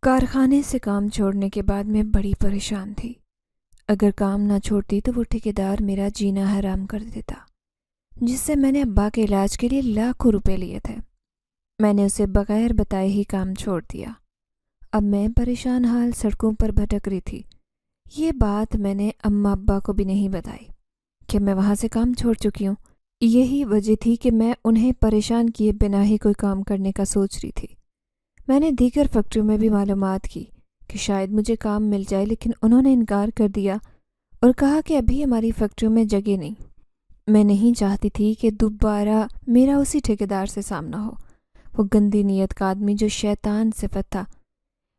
کارخانے سے کام چھوڑنے کے بعد میں بڑی پریشان تھی۔ اگر کام نہ چھوڑتی تو وہ ٹھیکیدار میرا جینا حرام کر دیتا، جس سے میں نے ابا کے علاج کے لیے لاکھوں روپے لیے تھے۔ میں نے اسے بغیر بتائے ہی کام چھوڑ دیا۔ اب میں پریشان حال سڑکوں پر بھٹک رہی تھی۔ یہ بات میں نے اماں ابا کو بھی نہیں بتائی کہ میں وہاں سے کام چھوڑ چکی ہوں۔ یہی وجہ تھی کہ میں انہیں پریشان کیے بنا ہی کوئی کام کرنے کا سوچ رہی تھی۔ میں نے دیگر فیکٹریوں میں بھی معلومات کی کہ شاید مجھے کام مل جائے، لیکن انہوں نے انکار کر دیا اور کہا کہ ابھی ہماری فیکٹریوں میں جگہ نہیں۔ میں نہیں چاہتی تھی کہ دوبارہ میرا اسی ٹھیکیدار سے سامنا ہو، وہ گندی نیت کا آدمی جو شیطان صفت تھا۔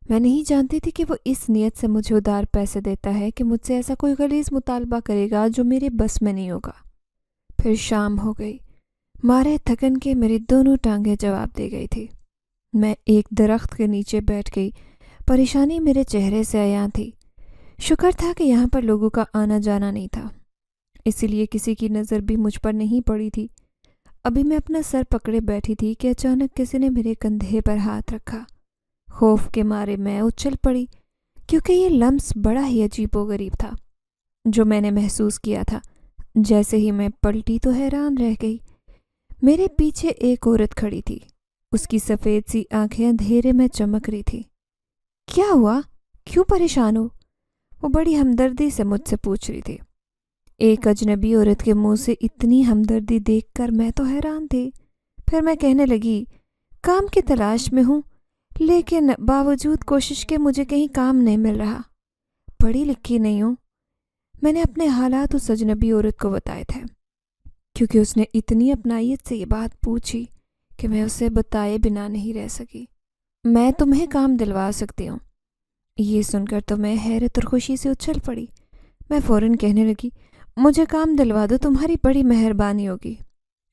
میں نہیں جانتی تھی کہ وہ اس نیت سے مجھے ادھار پیسے دیتا ہے کہ مجھ سے ایسا کوئی غلیظ مطالبہ کرے گا جو میرے بس میں نہیں ہوگا۔ پھر شام ہو گئی۔ مارے تھکن کے میری دونوں ٹانگیں جواب دے گئی تھی۔ میں ایک درخت کے نیچے بیٹھ گئی۔ پریشانی میرے چہرے سے عیاں تھی۔ شکر تھا کہ یہاں پر لوگوں کا آنا جانا نہیں تھا، اسی لیے کسی کی نظر بھی مجھ پر نہیں پڑی تھی۔ ابھی میں اپنا سر پکڑے بیٹھی تھی کہ اچانک کسی نے میرے کندھے پر ہاتھ رکھا۔ خوف کے مارے میں اچھل پڑی، کیونکہ یہ لمس بڑا ہی عجیب و غریب تھا جو میں نے محسوس کیا تھا۔ جیسے ہی میں پلٹی تو حیران رہ گئی۔ میرے پیچھے ایک عورت کھڑی تھی۔ اس کی سفید سی آنکھیں اندھیرے میں چمک رہی تھی۔ کیا ہوا؟ کیوں پریشان ہو؟ وہ بڑی ہمدردی سے مجھ سے پوچھ رہی تھی۔ ایک اجنبی عورت کے منہ سے اتنی ہمدردی دیکھ کر میں تو حیران تھی۔ پھر میں کہنے لگی، کام کی تلاش میں ہوں، لیکن باوجود کوشش کے مجھے کہیں کام نہیں مل رہا۔ پڑھی لکھی نہیں ہوں۔ میں نے اپنے حالات اس اجنبی عورت کو بتائے تھے، کیونکہ اس نے اتنی اپنائیت سے یہ بات پوچھی کہ میں اسے بتائے بنا نہیں رہ سکی۔ میں تمہیں کام دلوا سکتی ہوں۔ یہ سن کر تو میں حیرت اور خوشی سے اچھل پڑی۔ میں فوراً کہنے لگی، مجھے کام دلوا دو، تمہاری بڑی مہربانی ہوگی۔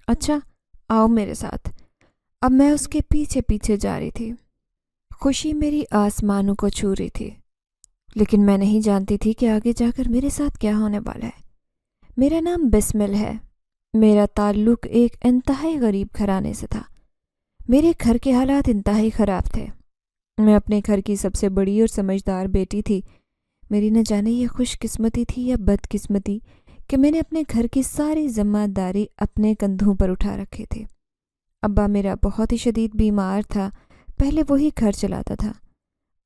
اچھا، آؤ میرے ساتھ۔ اب میں اس کے پیچھے پیچھے جا رہی تھی۔ خوشی میری آسمانوں کو چھو رہی تھی، لیکن میں نہیں جانتی تھی کہ آگے جا کر میرے ساتھ کیا ہونے والا ہے۔ میرا نام بسمل ہے۔ میرا تعلق ایک انتہائی غریب گھرانے سے تھا۔ میرے گھر کے حالات انتہائی خراب تھے۔ میں اپنے گھر کی سب سے بڑی اور سمجھدار بیٹی تھی۔ میری نہ جانے یہ خوش قسمتی تھی یا بد قسمتی کہ میں نے اپنے گھر کی ساری ذمہ داری اپنے کندھوں پر اٹھا رکھے تھے۔ ابا میرا بہت ہی شدید بیمار تھا۔ پہلے وہی گھر چلاتا تھا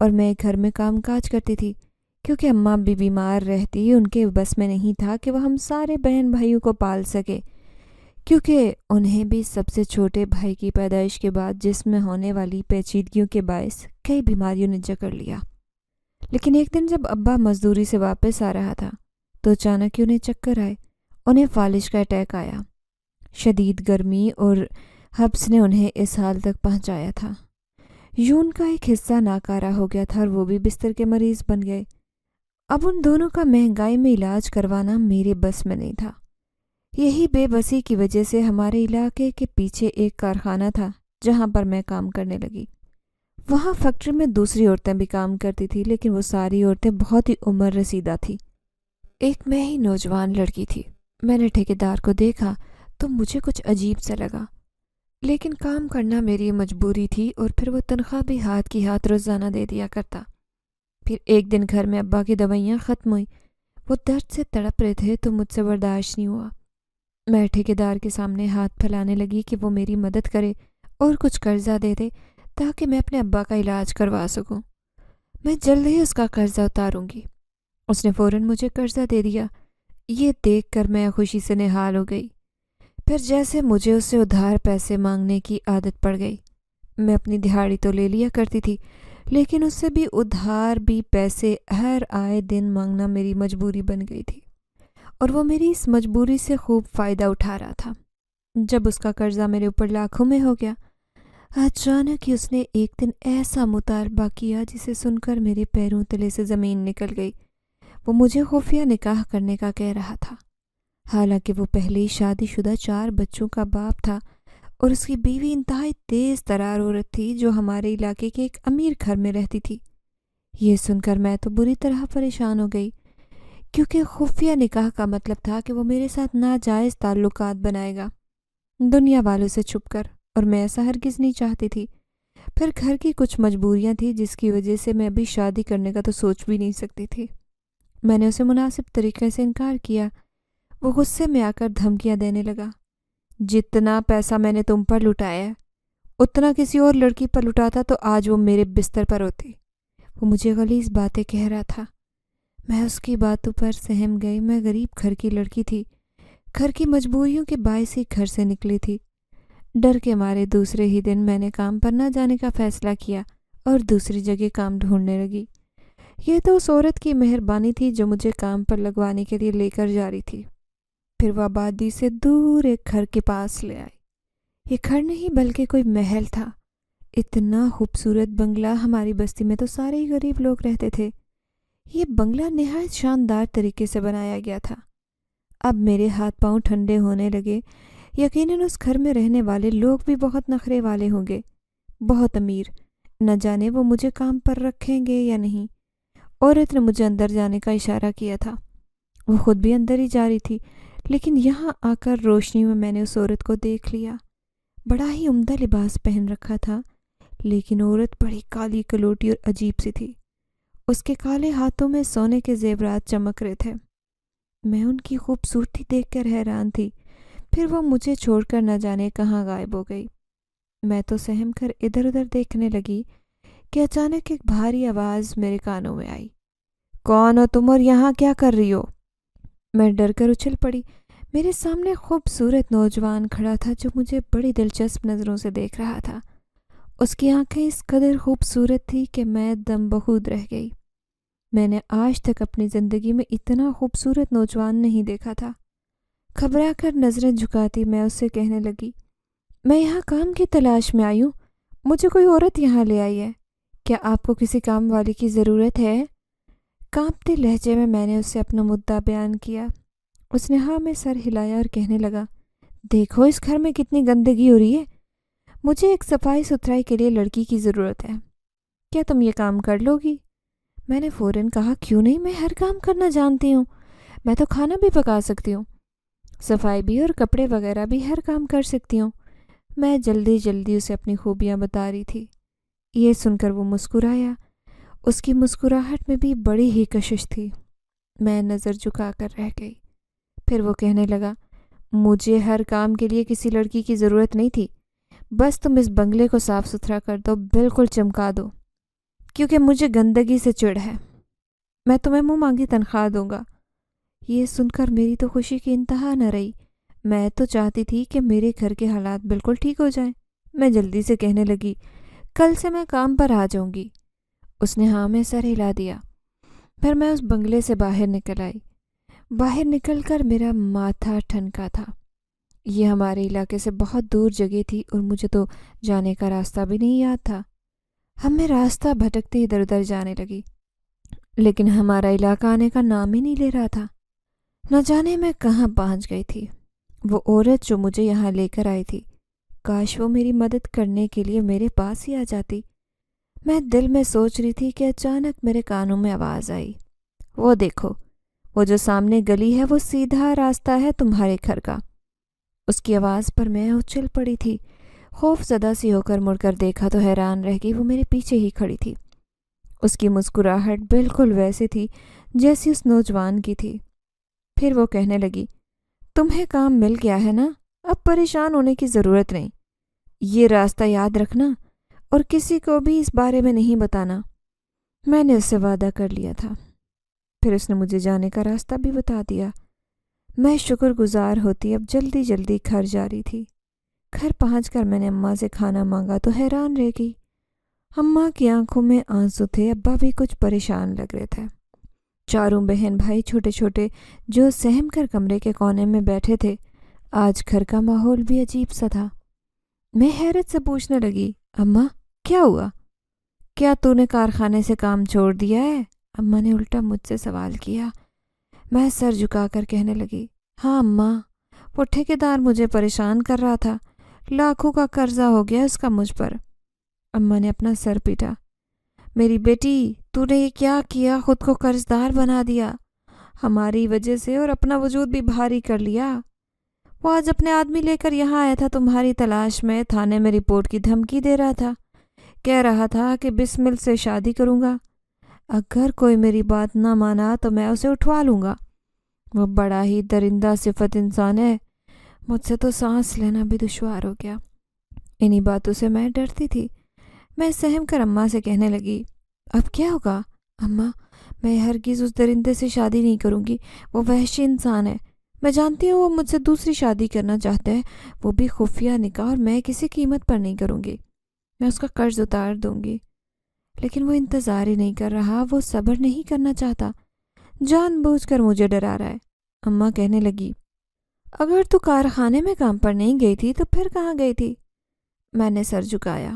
اور میں گھر میں کام کاج کرتی تھی، کیونکہ اماں بھی بیمار رہتی ان کے بس میں نہیں تھا کہ وہ ہم سارے بہن بھائیوں کو پال سکے، کیونکہ انہیں بھی سب سے چھوٹے بھائی کی پیدائش کے بعد جسم میں ہونے والی پیچیدگیوں کے باعث کئی بیماریوں نے جکڑ لیا۔ لیکن ایک دن جب ابا مزدوری سے واپس آ رہا تھا تو اچانک انہیں چکر آئے۔ انہیں فالج کا اٹیک آیا۔ شدید گرمی اور حبس نے انہیں اس حال تک پہنچایا تھا۔ یون کا ایک حصہ ناکارہ ہو گیا تھا اور وہ بھی بستر کے مریض بن گئے۔ اب ان دونوں کا مہنگائی میں علاج کروانا میرے بس میں نہیں تھا۔ یہی بے بسی کی وجہ سے ہمارے علاقے کے پیچھے ایک کارخانہ تھا جہاں پر میں کام کرنے لگی۔ وہاں فیکٹری میں دوسری عورتیں بھی کام کرتی تھی، لیکن وہ ساری عورتیں بہت ہی عمر رسیدہ تھیں۔ ایک میں ہی نوجوان لڑکی تھی۔ میں نے ٹھیکیدار کو دیکھا تو مجھے کچھ عجیب سا لگا، لیکن کام کرنا میری مجبوری تھی اور پھر وہ تنخواہ بھی ہاتھ کی ہاتھ روزانہ دے دیا کرتا۔ پھر ایک دن گھر میں ابا کی دوائیاں ختم ہوئیں۔ وہ درد سے تڑپ رہے تھے تو مجھ سے برداشت نہیں ہوا۔ میں ٹھیکیدار کے سامنے ہاتھ پھیلانے لگی کہ وہ میری مدد کرے اور کچھ قرضہ دے دے تاکہ میں اپنے ابا کا علاج کروا سکوں۔ میں جلد ہی اس کا قرضہ اتاروں گی۔ اس نے فوراً مجھے قرضہ دے دیا۔ یہ دیکھ کر میں خوشی سے نہال ہو گئی۔ پھر جیسے مجھے اس سے ادھار پیسے مانگنے کی عادت پڑ گئی۔ میں اپنی دہاڑی تو لے لیا کرتی تھی، لیکن اس سے بھی ادھار بھی پیسے ہر آئے دن مانگنا میری مجبوری بن گئی تھی، اور وہ میری اس مجبوری سے خوب فائدہ اٹھا رہا تھا۔ جب اس کا قرضہ میرے اوپر لاکھوں میں ہو گیا، اچانک ہی اس نے ایک دن ایسا مطالبہ کیا جسے سن کر میرے پیروں تلے سے زمین نکل گئی۔ وہ مجھے خفیہ نکاح کرنے کا کہہ رہا تھا، حالانکہ وہ پہلے ہی شادی شدہ 4 بچوں کا باپ تھا اور اس کی بیوی انتہائی تیز ترار عورت تھی جو ہمارے علاقے کے ایک امیر گھر میں رہتی تھی۔ یہ سن کر میں تو بری طرح پریشان ہو گئی، کیونکہ خفیہ نکاح کا مطلب تھا کہ وہ میرے ساتھ ناجائز تعلقات بنائے گا، دنیا والوں سے چھپ کر، اور میں ایسا ہرگز نہیں چاہتی تھی۔ پھر گھر کی کچھ مجبوریاں تھیں جس کی وجہ سے میں ابھی شادی کرنے کا تو سوچ بھی نہیں سکتی تھی۔ میں نے اسے مناسب طریقے سے انکار کیا۔ وہ غصے میں آ کر دھمکیاں دینے لگا، جتنا پیسہ میں نے تم پر لٹایا ہے اتنا کسی اور لڑکی پر لٹاتا تو آج وہ میرے بستر پر ہوتی۔ وہ مجھے غلیظ باتیں کہہ رہا تھا۔ میں اس کی باتوں پر سہم گئی۔ میں غریب گھر کی لڑکی تھی، گھر کی مجبوریوں کے باعث ہی گھر سے نکلی تھی۔ ڈر کے مارے دوسرے ہی دن میں نے کام پر نہ جانے کا فیصلہ کیا اور دوسری جگہ کام ڈھونڈنے لگی۔ یہ تو اس عورت کی مہربانی تھی جو مجھے کام پر لگوانے کے لیے لے کر جا رہی تھی۔ پھر وہ آبادی سے دور ایک گھر کے پاس لے آئی۔ یہ گھر نہیں بلکہ کوئی محل تھا۔ اتنا خوبصورت بنگلہ، ہماری بستی میں تو سارے ہی غریب لوگ رہتے تھے۔ یہ بنگلہ نہایت شاندار طریقے سے بنایا گیا تھا۔ اب میرے ہاتھ پاؤں ٹھنڈے ہونے لگے۔ یقیناً اس گھر میں رہنے والے لوگ بھی بہت نخرے والے ہوں گے، بہت امیر۔ نہ جانے وہ مجھے کام پر رکھیں گے یا نہیں۔ عورت نے مجھے اندر جانے کا اشارہ کیا تھا۔ وہ خود بھی اندر ہی جا رہی تھی، لیکن یہاں آ کر روشنی میں نے اس عورت کو دیکھ لیا۔ بڑا ہی عمدہ لباس پہن رکھا تھا، لیکن عورت بڑی کالی کلوٹی اور عجیب سی تھی۔ اس کے کالے ہاتھوں میں سونے کے زیورات چمک رہے تھے۔ میں ان کی خوبصورتی دیکھ کر حیران تھی۔ پھر وہ مجھے چھوڑ کر نہ جانے کہاں غائب ہو گئی۔ میں تو سہم کر ادھر ادھر دیکھنے لگی کہ اچانک ایک بھاری آواز میرے کانوں میں آئی، کون ہو تم اور یہاں کیا کر رہی ہو؟ میں ڈر کر اچھل پڑی۔ میرے سامنے خوبصورت نوجوان کھڑا تھا جو مجھے بڑی دلچسپ نظروں سے دیکھ رہا تھا۔ اس کی آنکھیں اس قدر خوبصورت تھی کہ میں دم بخود رہ گئی۔ میں نے آج تک اپنی زندگی میں اتنا خوبصورت نوجوان نہیں دیکھا تھا۔ گھبرا کر نظریں جھکاتی میں اس سے کہنے لگی، میں یہاں کام کی تلاش میں آئی ہوں۔ مجھے کوئی عورت یہاں لے آئی ہے۔ کیا آپ کو کسی کام والی کی ضرورت ہے؟ کانپتے لہجے میں نے اس سے اپنا مدعا بیان کیا۔ اس نے ہاں میں سر ہلایا اور کہنے لگا، دیکھو اس گھر میں کتنی گندگی ہو رہی ہے۔ مجھے ایک صفائی ستھرائی کے لیے لڑکی کی ضرورت ہے۔ کیا تم یہ کام کر لو گی؟ میں نے فوراً کہا، کیوں نہیں، میں ہر کام کرنا جانتی ہوں۔ میں تو کھانا بھی پکا سکتی ہوں، صفائی بھی، اور کپڑے وغیرہ بھی ہر کام کر سکتی ہوں۔ میں جلدی جلدی اسے اپنی خوبیاں بتا رہی تھی۔ یہ سن کر وہ مسکرایا۔ اس کی مسکراہٹ میں بھی بڑی ہی کشش تھی۔ میں نظر جھکا کر رہ گئی۔ پھر وہ کہنے لگا، مجھے ہر کام کے لیے کسی لڑکی کی ضرورت نہیں تھی، بس تم اس بنگلے کو صاف ستھرا کر دو، بالکل چمکا دو، کیونکہ مجھے گندگی سے چڑ ہے۔ میں تمہیں منہ مانگی تنخواہ دوں گا۔ یہ سن کر میری تو خوشی کی انتہا نہ رہی۔ میں تو چاہتی تھی کہ میرے گھر کے حالات بالکل ٹھیک ہو جائیں۔ میں جلدی سے کہنے لگی، کل سے میں کام پر آ جاؤں گی۔ اس نے ہاں میں سر ہلا دیا۔ پھر میں اس بنگلے سے باہر نکل آئی۔ باہر نکل کر میرا ماتھا ٹھنکا تھا۔ یہ ہمارے علاقے سے بہت دور جگہ تھی اور مجھے تو جانے کا راستہ بھی نہیں یاد تھا۔ ہمیں راستہ بھٹکتے ادھر ادھر جانے لگی، لیکن ہمارا علاقہ آنے کا نام ہی نہیں لے رہا تھا۔ نہ جانے میں کہاں پہنچ گئی تھی۔ وہ عورت جو مجھے یہاں لے کر آئی تھی، کاش وہ میری مدد کرنے کے لیے میرے پاس ہی آ جاتی۔ میں دل میں سوچ رہی تھی کہ اچانک میرے کانوں میں آواز آئی، وہ دیکھو، وہ جو سامنے گلی ہے وہ سیدھا راستہ ہے تمہارے گھر کا۔ اس کی آواز پر میں اچھل پڑی تھی۔ خوف زدہ سی ہو کر مڑ کر دیکھا تو حیران رہ گئی۔ وہ میرے پیچھے ہی کھڑی تھی۔ اس کی مسکراہٹ بالکل ویسی تھی جیسی اس نوجوان کی تھی۔ پھر وہ کہنے لگی، تمہیں کام مل گیا ہے نا، اب پریشان ہونے کی ضرورت نہیں۔ یہ راستہ یاد رکھنا اور کسی کو بھی اس بارے میں نہیں بتانا۔ میں نے اس سے وعدہ کر لیا تھا۔ پھر اس نے مجھے جانے کا راستہ بھی بتا دیا۔ میں شکر گزار ہوتی اب جلدی جلدی گھر جا رہی تھی۔ گھر پہنچ کر میں نے اماں سے کھانا مانگا تو حیران رہ گئی۔ اماں کی آنکھوں میں آنسو تھے، ابا بھی کچھ پریشان لگ رہے تھے۔ چاروں بہن بھائی چھوٹے چھوٹے جو سہم کر کمرے کے کونے میں بیٹھے تھے۔ آج گھر کا ماحول بھی عجیب سا تھا۔ میں حیرت سے پوچھنے لگی، اماں کیا ہوا؟ کیا تو نے کارخانے سے کام چھوڑ دیا ہے؟ اماں نے الٹا مجھ سے سوال کیا۔ میں سر جھکا کر کہنے لگی، ہاں اماں، وہ ٹھیکیدار مجھے پریشان کر رہا تھا، لاکھوں کا قرضہ ہو گیا اس کا مجھ پر۔ اماں نے اپنا سر پیٹا، میری بیٹی تو نے یہ کیا کیا، خود کو قرضدار بنا دیا ہماری وجہ سے اور اپنا وجود بھی بھاری کر لیا۔ وہ آج اپنے آدمی لے کر یہاں آیا تھا تمہاری تلاش میں، تھانے میں رپورٹ کی دھمکی دے رہا تھا کہہ رہا تھا کہ بسمل سے شادی کروں گا، اگر کوئی میری بات نہ مانا تو میں اسے اٹھوا لوں گا۔ وہ بڑا ہی درندہ صفت انسان ہے، مجھ سے تو سانس لینا بھی دشوار ہو گیا۔ انہی باتوں سے میں ڈرتی تھی۔ میں سہم کر اماں سے کہنے لگی، اب کیا ہوگا؟ اماں، میں ہرگز اس درندے سے شادی نہیں کروں گی، وہ وحشی انسان ہے۔ میں جانتی ہوں وہ مجھ سے دوسری شادی کرنا چاہتا ہے، وہ بھی خفیہ نکاح، اور میں کسی قیمت پر نہیں کروں گی۔ میں اس کا قرض اتار دوں گی۔ لیکن وہ انتظار ہی نہیں کر رہا، وہ صبر نہیں کرنا چاہتا، جان بوجھ کر مجھے ڈرا رہا ہے۔ اماں کہنے لگی، اگر تو کارخانے میں کام پر نہیں گئی تھی تو پھر کہاں گئی تھی؟ میں نے سر جھکایا،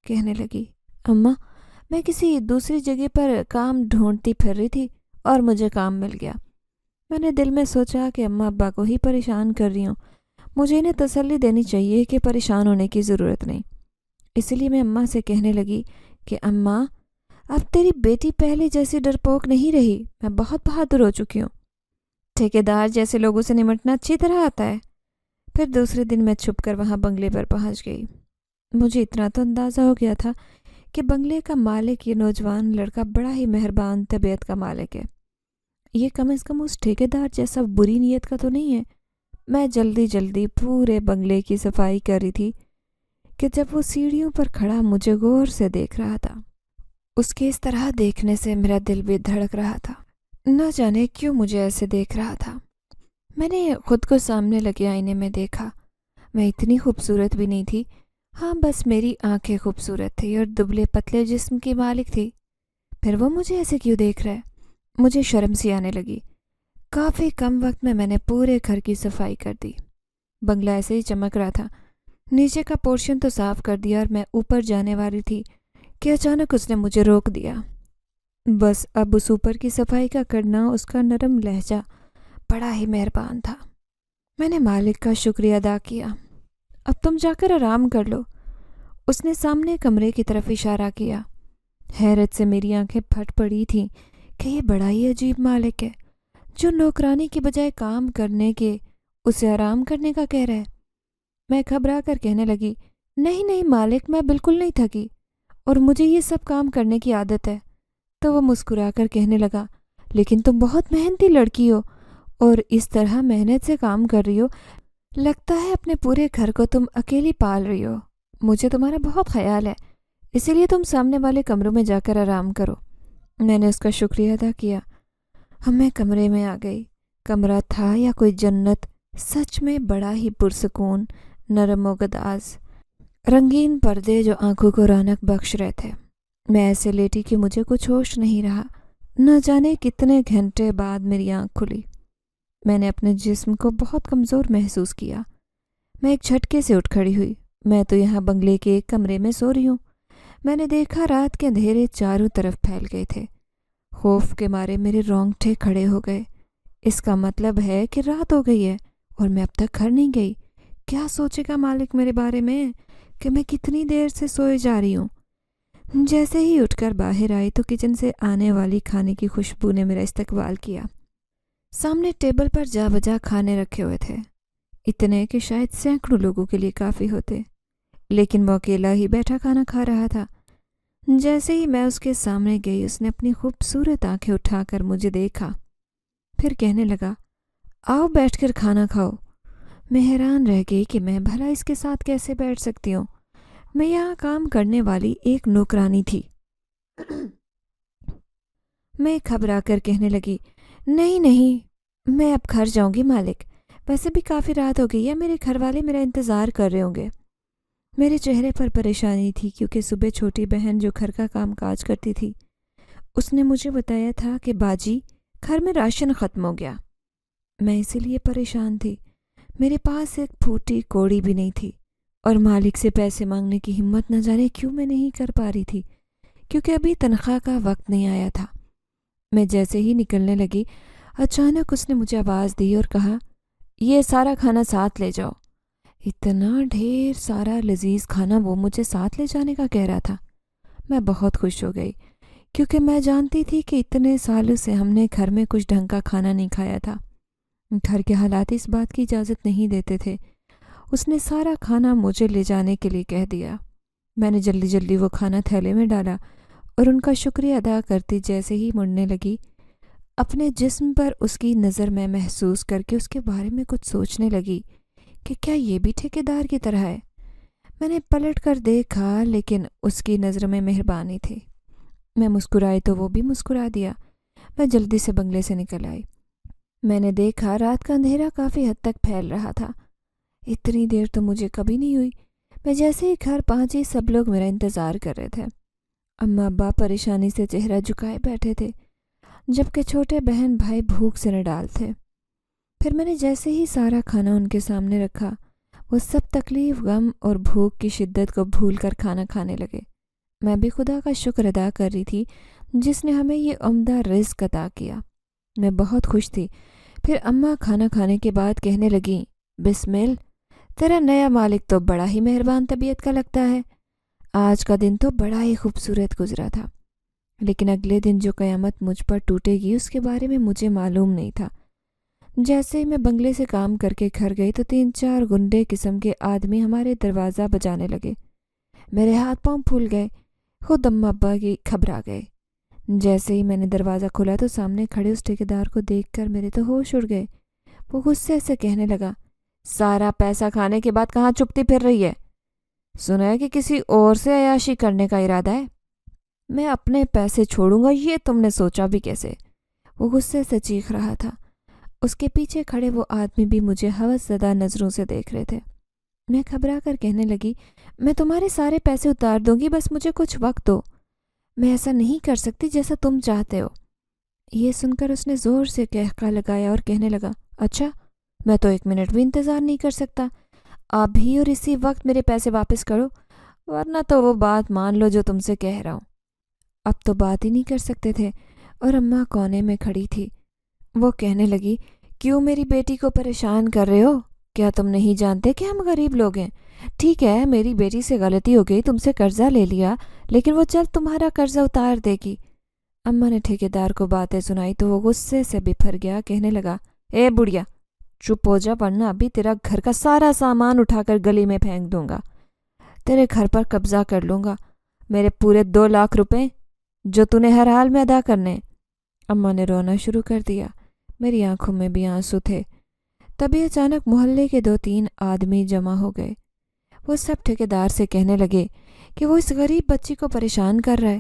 کہنے لگی، اماں، میں کسی دوسری جگہ پر کام ڈھونڈتی پھر رہی تھی اور مجھے کام مل گیا۔ میں نے دل میں سوچا کہ اماں ابا کو ہی پریشان کر رہی ہوں، مجھے انہیں تسلی دینی چاہیے کہ پریشان ہونے کی ضرورت نہیں۔ اسی لیے میں اماں سے کہنے لگی کہ اماں، اب تیری بیٹی پہلے جیسی ڈرپوک نہیں رہی، میں بہت بہادر ہو چکی ہوں۔ ٹھیکیدار جیسے لوگوں سے نمٹنا اچھی طرح آتا ہے۔ پھر دوسرے دن میں چھپ کر وہاں بنگلے پر پہنچ گئی۔ مجھے اتنا تو اندازہ ہو گیا تھا کہ بنگلے کا مالک یہ نوجوان لڑکا بڑا ہی مہربان طبیعت کا مالک ہے۔ یہ کم از کم اس ٹھیکیدار جیسا بری نیت کا تو نہیں ہے۔ میں جلدی جلدی پورے بنگلے کی صفائی کر رہی تھی کہ جب وہ سیڑھیوں پر کھڑا مجھے غور سے دیکھ رہا تھا۔ اس کے اس طرح دیکھنے سے میرا دل بھی دھڑک رہا تھا۔ نہ جانے کیوں مجھے ایسے دیکھ رہا تھا۔ میں نے خود کو سامنے لگے آئینے میں دیکھا۔ میں اتنی خوبصورت بھی نہیں تھی، ہاں بس میری آنکھیں خوبصورت تھی اور دبلے پتلے جسم کی مالک تھی۔ پھر وہ مجھے ایسے کیوں دیکھ رہا ہے؟ مجھے شرم سی آنے لگی۔ کافی کم وقت میں نے پورے گھر کی صفائی کر دی۔ بنگلہ ایسے ہی چمک رہا تھا۔ نیچے کا پورشن تو صاف کر دیا اور میں اوپر جانے والی تھی کہ اچانک اس نے مجھے روک دیا۔ بس اب اس اوپر کی صفائی کا کرنا، اس کا نرم لہجہ بڑا ہی مہربان تھا۔ میں نے مالک کا شکریہ ادا کیا۔ اب تم جا کر آرام کر لو، اس نے سامنے کمرے کی طرف اشارہ کیا۔ حیرت سے میری آنکھیں پھٹ پڑی تھیں کہ یہ بڑا ہی عجیب مالک ہے جو نوکرانی کی بجائے کام کرنے کے اسے آرام کرنے کا کہہ رہا ہے۔ میں گھبرا کر کہنے لگی، نہیں نہیں مالک، میں بالکل نہیں تھکی اور مجھے یہ سب کام کرنے کی عادت ہے۔ تو وہ مسکرا کر کہنے لگا، لیکن تم بہت محنتی لڑکی ہو اور اس طرح محنت سے کام کر رہی ہو، لگتا ہے اپنے پورے گھر کو تم اکیلی پال رہی ہو۔ مجھے تمہارا بہت خیال ہے، اسی لیے تم سامنے والے کمروں میں جا کر آرام کرو۔ میں نے اس کا شکریہ ادا کیا۔ ہم میں کمرے میں آ گئی۔ کمرہ تھا یا کوئی جنت، سچ میں بڑا ہی پرسکون، نرم و گداز، رنگین پردے جو آنکھوں کو رونق بخش رہے تھے۔ میں ایسے لیٹی کہ مجھے کچھ ہوش نہیں رہا۔ نہ جانے کتنے گھنٹے بعد میری آنکھ کھلی۔ میں نے اپنے جسم کو بہت کمزور محسوس کیا۔ میں ایک جھٹکے سے اٹھ کھڑی ہوئی۔ میں تو یہاں بنگلے کے ایک کمرے میں سو رہی ہوں۔ میں نے دیکھا رات کے اندھیرے چاروں طرف پھیل گئے تھے۔ خوف کے مارے میرے رونگٹے کھڑے ہو گئے۔ اس کا مطلب ہے کہ رات ہو گئی ہے اور میں اب تک گھر نہیں گئی۔ کیا سوچے گا مالک میرے بارے میں کہ میں کتنی دیر سے سوئے جا رہی ہوں؟ جیسے ہی اٹھ کر باہر آئی تو کچن سے آنے والی کھانے کی خوشبو نے میرا استقبال کیا۔ سامنے ٹیبل پر جا بجا کھانے رکھے ہوئے تھے، اتنے کہ شاید سینکڑوں لوگوں کے لیے کافی ہوتے، لیکن وہ اکیلا ہی بیٹھا کھانا کھا رہا تھا۔ جیسے ہی میں اس کے سامنے گئی، اس نے اپنی خوبصورت آنکھیں اٹھا کر مجھے دیکھا، پھر کہنے لگا، آؤ بیٹھ کر کھانا کھاؤ۔ میں حیران رہ گئی کہ میں بھلا اس کے ساتھ کیسے بیٹھ سکتی ہوں۔ میں یہاں کام کرنے والی ایک نوکرانی تھی۔ میں گھبرا کر کہنے لگی، نہیں نہیں، میں اب گھر جاؤں گی مالک، ویسے بھی کافی رات ہو گئی ہے، میرے گھر والے میرا انتظار کر رہے ہوں گے۔ میرے چہرے پر پریشانی تھی کیونکہ صبح چھوٹی بہن جو گھر کا کام کاج کرتی تھی، اس نے مجھے بتایا تھا کہ باجی گھر میں راشن ختم ہو گیا۔ میں اسی لیے پریشان تھی۔ میرے پاس ایک پھوٹی کوڑی بھی نہیں تھی اور مالک سے پیسے مانگنے کی ہمت نہ جانے کیوں میں نہیں کر پا رہی تھی، کیونکہ ابھی تنخواہ کا وقت نہیں آیا تھا۔ میں جیسے ہی نکلنے لگی، اچانک اس نے مجھے آواز دی اور کہا، یہ سارا کھانا ساتھ لے جاؤ۔ اتنا ڈھیر سارا لذیذ کھانا وہ مجھے ساتھ لے جانے کا کہہ رہا تھا۔ میں بہت خوش ہو گئی کیونکہ میں جانتی تھی کہ اتنے سالوں سے ہم نے گھر میں کچھ ڈھنگ کا کھانا نہیں کھایا تھا۔ گھر کے حالات اس بات کی اجازت نہیں دیتے تھے۔ اس نے سارا کھانا مجھے لے جانے کے لیے کہہ دیا۔ میں نے جلدی جلدی وہ کھانا تھیلے میں ڈالا اور ان کا شکریہ ادا کرتی جیسے ہی مڑنے لگی، اپنے جسم پر اس کی نظر میں محسوس کر کے اس کے بارے میں کچھ سوچنے لگی کہ کیا یہ بھی ٹھیکیدار کی طرح ہے۔ میں نے پلٹ کر دیکھا لیکن اس کی نظر میں مہربانی تھی۔ میں مسکرائی تو وہ بھی مسکرا دیا۔ میں جلدی سے بنگلے سے نکل آئی۔ میں نے دیکھا رات کا اندھیرا کافی حد تک پھیل رہا تھا۔ اتنی دیر تو مجھے کبھی نہیں ہوئی۔ میں جیسے ہی گھر پہنچی سب لوگ میرا انتظار کر رہے تھے۔ اماں ابا پریشانی سے چہرہ جھکائے بیٹھے تھے، جبکہ چھوٹے بہن بھائی بھوک سے نڈال تھے۔ پھر میں نے جیسے ہی سارا کھانا ان کے سامنے رکھا، وہ سب تکلیف، غم اور بھوک کی شدت کو بھول کر کھانا کھانے لگے۔ میں بھی خدا کا شکر ادا کر رہی تھی جس نے ہمیں یہ عمدہ رزق عطا کیا۔ میں بہت خوش تھی۔ پھر اماں کھانا کھانے کے بعد کہنے لگیں، بسمل، تیرا نیا مالک تو بڑا ہی مہربان طبیعت کا لگتا ہے۔ آج کا دن تو بڑا ہی خوبصورت گزرا تھا، لیکن اگلے دن جو قیامت مجھ پر ٹوٹے گی اس کے بارے میں مجھے معلوم نہیں تھا۔ جیسے ہی میں بنگلے سے کام کر کے گھر گئی تو 3-4 گنڈے قسم کے آدمی ہمارے دروازہ بجانے لگے۔ میرے ہاتھ پاؤں پھول گئے، خود اماں ابا کی گھبرا گئے۔ جیسے ہی میں نے دروازہ کھولا تو سامنے کھڑے اس ٹھیکیدار کو دیکھ کر میرے تو ہوش اڑ گئے۔ وہ غصے سے کہنے لگا، سارا پیسہ کھانے کے بعد کہاں چپتی پھر رہی ہے؟ سنا ہے کہ کسی اور سے عیاشی کرنے کا ارادہ ہے؟ میں اپنے پیسے چھوڑوں گا یہ تم نے سوچا بھی کیسے؟ وہ غصے سے چیخ رہا تھا۔ اس کے پیچھے کھڑے وہ آدمی بھی مجھے ہوس زدہ نظروں سے دیکھ رہے تھے۔ میں گھبرا کر کہنے لگی، میں تمہارے سارے پیسے اتار دوں گی، بس مجھے کچھ وقت دو۔ میں ایسا نہیں کر سکتی جیسا تم چاہتے ہو۔ یہ سن کر اس نے زور سے قہقہ لگایا اور کہنے لگا، اچھا، میں تو 1 منٹ بھی انتظار نہیں کر سکتا۔ ابھی اور اسی وقت میرے پیسے واپس کرو، ورنہ تو وہ بات مان لو جو تم سے کہہ رہا ہوں۔ اب تو بات ہی نہیں کر سکتے تھے اور اماں کونے میں کھڑی تھی۔ وہ کہنے لگی، کیوں میری بیٹی کو پریشان کر رہے ہو؟ کیا تم نہیں جانتے کہ ہم غریب لوگ ہیں؟ ٹھیک ہے، میری بیٹی سے غلطی ہو گئی، تم سے قرضہ لے لیا، لیکن وہ جلد تمہارا قرضہ اتار دے گی۔ اماں نے ٹھیکیدار کو باتیں سنائی تو وہ غصے سے بپھر گیا، کہنے لگا، اے بڑھیا، چپ ہو جا ورنہ ابھی تیرا گھر کا سارا سامان اٹھا کر گلی میں پھینک دوں گا۔ تیرے گھر پر قبضہ کر لوں گا، میرے پورے 2 لاکھ روپے جو تو نے ہر حال میں ادا کرنے۔ اماں نے رونا شروع کر دیا۔ میری آنکھوں میں بھی آنسو تھے۔ تبھی اچانک محلے کے 2-3 آدمی جمع ہو گئے۔ وہ سب ٹھیکیدار سے کہنے لگے کہ وہ اس غریب بچی کو پریشان کر رہا ہے۔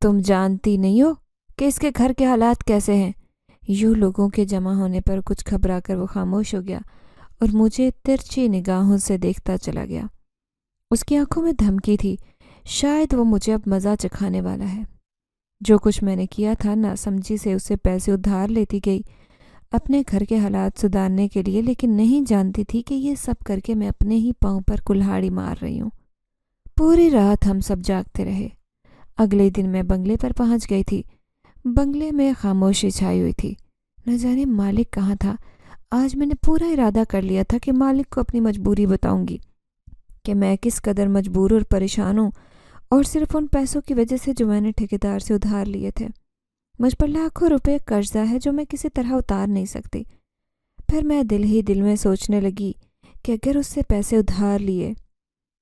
تم جانتی نہیں ہو کہ اس کے گھر کے حالات کیسے ہیں؟ یوں لوگوں کے جمع ہونے پر کچھ گھبرا کر وہ خاموش ہو گیا اور مجھے ترچھی نگاہوں سے دیکھتا چلا گیا۔ اس کی آنکھوں میں دھمکی تھی، شاید وہ مجھے اب مزہ چکھانے والا ہے۔ جو کچھ میں نے کیا تھا ناسمجھی سے اسے پیسے ادھار لیتی گئی اپنے گھر کے حالات سدھارنے کے لیے، لیکن نہیں جانتی تھی کہ یہ سب کر کے میں اپنے ہی پاؤں پر کلہاڑی مار رہی ہوں۔ پوری رات ہم سب جاگتے رہے۔ اگلے دن میں بنگلے پر پہنچ گئی تھی۔ بنگلے میں خاموشی چھائی ہوئی تھی۔ نہ جانے مالک کہاں تھا۔ آج میں نے پورا ارادہ کر لیا تھا کہ مالک کو اپنی مجبوری بتاؤں گی کہ میں کس قدر مجبور اور پریشان ہوں، اور صرف ان پیسوں کی وجہ سے جو میں نے ٹھیکیدار سے ادھار لیے تھے۔ مجھ پر لاکھوں روپے قرضہ ہے جو میں کسی طرح اتار نہیں سکتی۔ پھر میں دل ہی دل میں سوچنے لگی کہ اگر اس سے پیسے ادھار لیے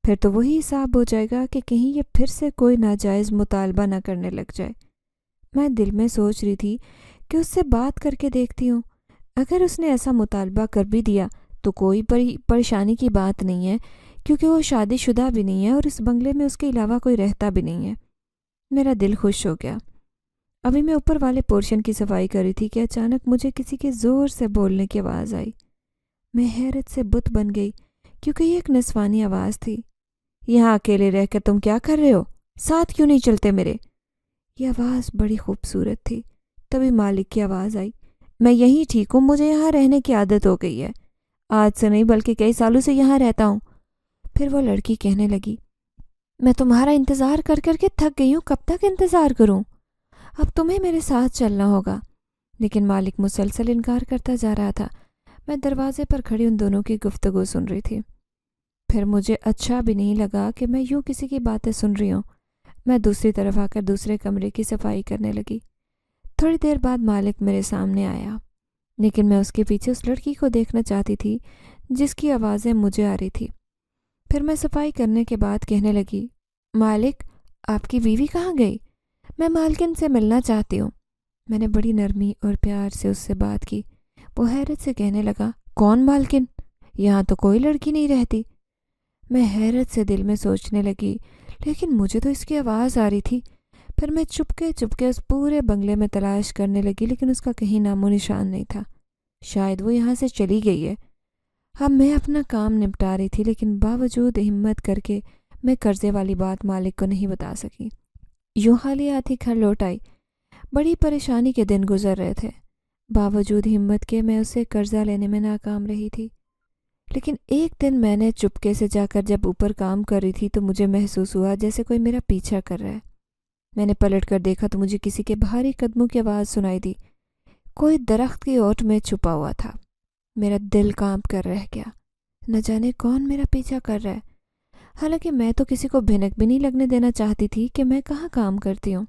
پھر تو وہی حساب ہو جائے گا کہ کہیں یہ پھر سے کوئی ناجائز مطالبہ نہ کرنے لگ جائے۔ میں دل میں سوچ رہی تھی کہ اس سے بات کر کے دیکھتی ہوں۔ اگر اس نے ایسا مطالبہ کر بھی دیا تو کوئی پریشانی کی بات نہیں ہے، کیونکہ وہ شادی شدہ بھی نہیں ہے اور اس بنگلے میں اس کے علاوہ کوئی رہتا بھی نہیں ہے۔ میرا دل خوش ہو گیا۔ ابھی میں اوپر والے پورشن کی صفائی کر رہی تھی کہ اچانک مجھے کسی کے زور سے بولنے کی آواز آئی۔ میں حیرت سے بت بن گئی کیونکہ یہ ایک نسوانی آواز تھی۔ یہاں اکیلے رہ کر تم کیا کر رہے ہو؟ ساتھ کیوں نہیں چلتے میرے؟ یہ آواز بڑی خوبصورت تھی۔ تبھی مالک کی آواز آئی، میں یہیں ٹھیک ہوں، مجھے یہاں رہنے کی عادت ہو گئی ہے، آج سے نہیں بلکہ کئی سالوں سے یہاں رہتا ہوں۔ پھر وہ لڑکی کہنے لگی، میں تمہارا انتظار کر کر کے تھک گئی ہوں، کب تک انتظار کروں؟ اب تمہیں میرے ساتھ چلنا ہوگا۔ لیکن مالک مسلسل انکار کرتا جا رہا تھا۔ میں دروازے پر کھڑی ان دونوں کی گفتگو سن رہی تھی۔ پھر مجھے اچھا بھی نہیں لگا کہ میں یوں کسی کی باتیں سن رہی ہوں۔ میں دوسری طرف آ کر دوسرے کمرے کی صفائی کرنے لگی۔ تھوڑی دیر بعد مالک میرے سامنے آیا، لیکن میں اس کے پیچھے اس لڑکی کو دیکھنا چاہتی تھی جس کی آوازیں مجھے آ رہی تھی۔ پھر میں صفائی کرنے کے بعد کہنے لگی، مالک، آپ کی بیوی کہاں گئی؟ میں مالکن سے ملنا چاہتی ہوں۔ میں نے بڑی نرمی اور پیار سے اس سے بات کی۔ وہ حیرت سے کہنے لگا، کون مالکن؟ یہاں تو کوئی لڑکی نہیں رہتی۔ میں حیرت سے دل میں سوچنے لگی، لیکن مجھے تو اس کی آواز آ رہی تھی۔ پھر میں چپکے چپکے اس پورے بنگلے میں تلاش کرنے لگی، لیکن اس کا کہیں نام و نشان نہیں تھا۔ شاید وہ یہاں سے چلی گئی ہے۔ اب میں اپنا کام نپٹا رہی تھی، لیکن باوجود ہمت کر کے میں قرضے والی بات مالک کو نہیں بتا سکی۔ یوں خالی ہاتھی گھر لوٹ آئی۔ بڑی پریشانی کے دن گزر رہے تھے۔ باوجود ہمت کے میں اسے قرضہ لینے میں ناکام رہی تھی۔ لیکن ایک دن میں نے چپکے سے جا کر جب اوپر کام کر رہی تھی تو مجھے محسوس ہوا جیسے کوئی میرا پیچھا کر رہا ہے۔ میں نے پلٹ کر دیکھا تو مجھے کسی کے بھاری قدموں کی آواز سنائی دی۔ کوئی درخت کی اوٹ میں چھپا ہوا تھا۔ میرا دل کانپ کر رہ گیا۔ نہ جانے کون میرا پیچھا کر رہا ہے۔ حالانکہ میں تو کسی کو بھنک بھی نہیں لگنے دینا چاہتی تھی کہ میں کہاں کام کرتی ہوں۔